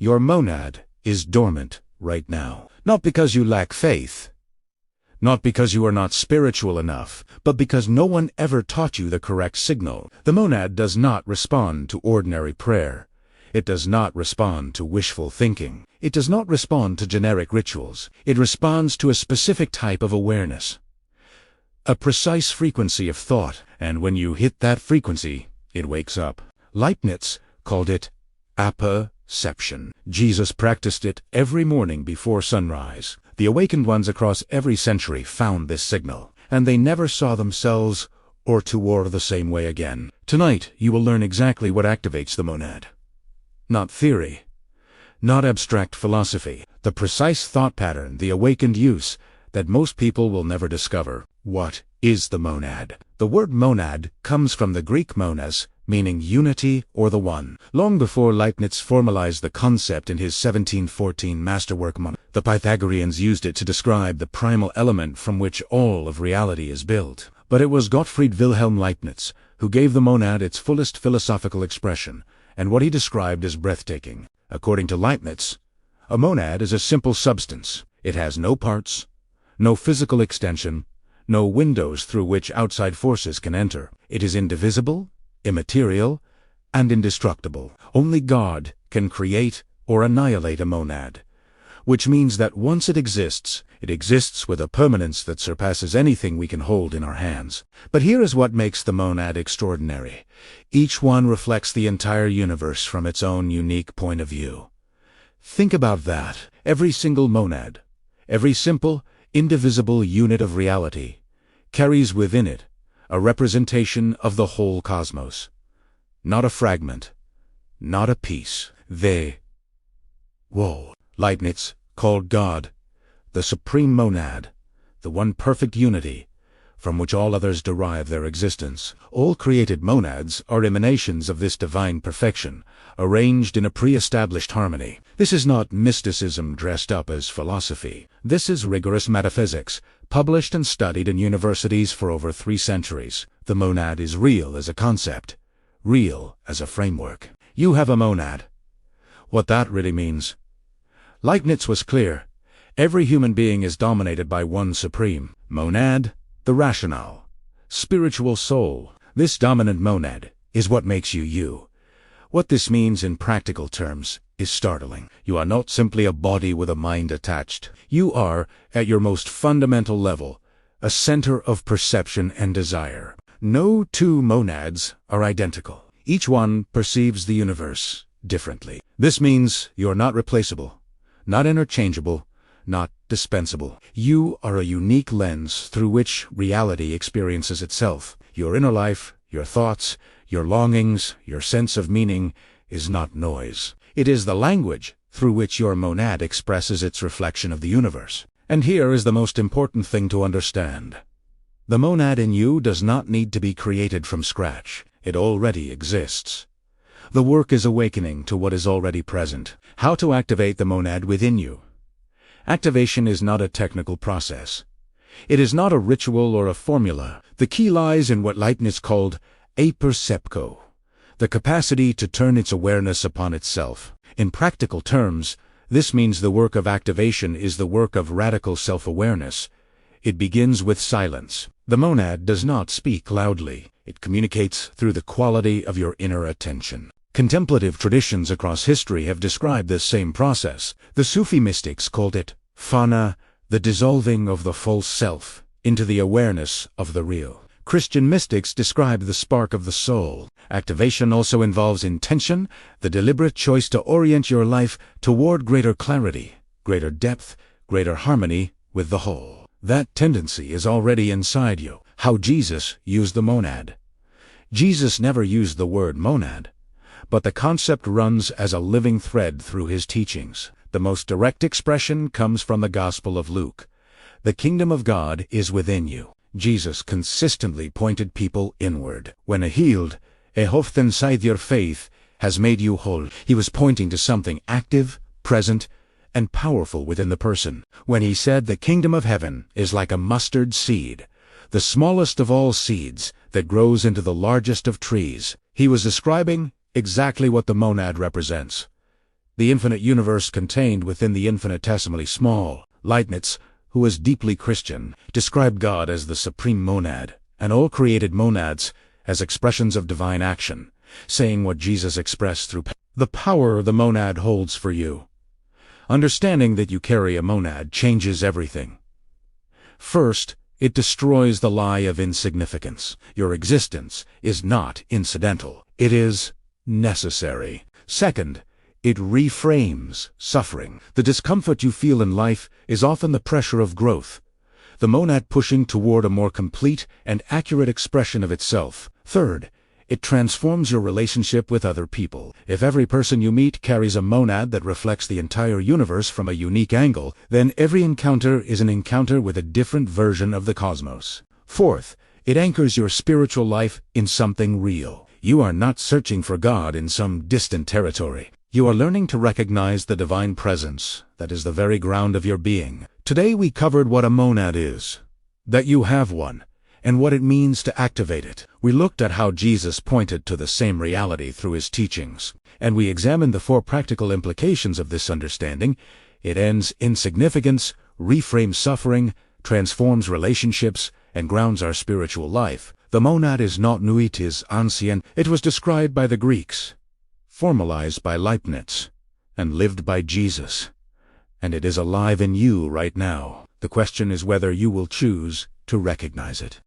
Your monad is dormant right now. Not because you lack faith, not because you are not spiritual enough, but because no one ever taught you the correct signal. The monad does not respond to ordinary prayer. It does not respond to wishful thinking. It does not respond to generic rituals. It responds to a specific type of awareness, a precise frequency of thought, and when you hit that frequency, it wakes up. Leibniz called it apperception. Jesus practiced it every morning before sunrise. The awakened ones across every century found this signal, and they never saw themselves or Tuor the same way again. Tonight, you will learn exactly what activates the monad. Not theory, not abstract philosophy, the precise thought pattern, the awakened use that most people will never discover. What is the monad? The word monad comes from the Greek monas, meaning unity or the one. Long before Leibniz formalized the concept in his 1714 masterwork MONAD, the Pythagoreans used it to describe the primal element from which all of reality is built. But it was Gottfried Wilhelm Leibniz who gave the monad its fullest philosophical expression, and what he described as breathtaking. According to Leibniz, a monad is a simple substance. It has no parts, no physical extension, no windows through which outside forces can enter. It is indivisible, immaterial, and indestructible. Only God can create or annihilate a monad, which means that once it exists with a permanence that surpasses anything we can hold in our hands. But here is what makes the monad extraordinary. Each one reflects the entire universe from its own unique point of view. Think about that. Every single monad, every simple, indivisible unit of reality, carries within it a representation of the whole cosmos. Not a fragment, not a piece. Leibniz called God the supreme monad, the one perfect unity, from which all others derive their existence. All created monads are emanations of this divine perfection, arranged in a pre-established harmony. This is not mysticism dressed up as philosophy. This is rigorous metaphysics, published and studied in universities for over 3 centuries. The monad is real as a concept, real as a framework. You have a monad. What that really means. Leibniz was clear. Every human being is dominated by one supreme monad, the rationale, spiritual soul. This dominant monad is what makes you you. What this means in practical terms is startling. You are not simply a body with a mind attached. You are, at your most fundamental level, a center of perception and desire. No two monads are identical. Each one perceives the universe differently. This means you're not replaceable, not interchangeable, not dispensable. You are a unique lens through which reality experiences itself. Your inner life, your thoughts, your longings, your sense of meaning is not noise. It is the language through which your monad expresses its reflection of the universe. And here is the most important thing to understand. The monad in you does not need to be created from scratch. It already exists. The work is awakening to what is already present. How to activate the monad within you. Activation is not a technical process. It is not a ritual or a formula. The key lies in what Leibniz called apperceptio, the capacity to turn its awareness upon itself. In practical terms, this means the work of activation is the work of radical self-awareness. It begins with silence. The monad does not speak loudly. It communicates through the quality of your inner attention. Contemplative traditions across history have described this same process. The Sufi mystics called it fana, the dissolving of the false self into the awareness of the real. Christian mystics describe the spark of the soul. Activation also involves intention, the deliberate choice to orient your life toward greater clarity, greater depth, greater harmony with the whole. That tendency is already inside you. How Jesus used the monad. Jesus never used the word monad, but the concept runs as a living thread through his teachings. The most direct expression comes from the Gospel of Luke. The kingdom of God is within you. Jesus consistently pointed people inward. When healed, "Ehoften seid your faith has made you whole." He was pointing to something active, present, and powerful within the person. When he said the kingdom of heaven is like a mustard seed, the smallest of all seeds that grows into the largest of trees, he was describing exactly what the monad represents. the infinite universe contained within the infinitesimally small. Leibniz, who was deeply Christian, described God as the supreme monad, and all created monads as expressions of divine action, saying what Jesus expressed through the power the monad holds for you. Understanding that you carry a monad changes everything. First, it destroys the lie of insignificance. Your existence is not incidental. It is necessary. Second, it reframes suffering. The discomfort you feel in life is often the pressure of growth, the monad pushing toward a more complete and accurate expression of itself. Third, it transforms your relationship with other people. If every person you meet carries a monad that reflects the entire universe from a unique angle, then every encounter is an encounter with a different version of the cosmos. Fourth, it anchors your spiritual life in something real. You are not searching for God in some distant territory. You are learning to recognize the divine presence that is the very ground of your being. Today we covered what a monad is, that you have one, and what it means to activate it. We looked at how Jesus pointed to the same reality through his teachings, and we examined the 4 practical implications of this understanding. It ends insignificance, reframes suffering, transforms relationships, and grounds our spiritual life. The monad is not new, it is ancient. It was described by the Greeks, formalized by Leibniz, and lived by Jesus. And it is alive in you right now. The question is whether you will choose to recognize it.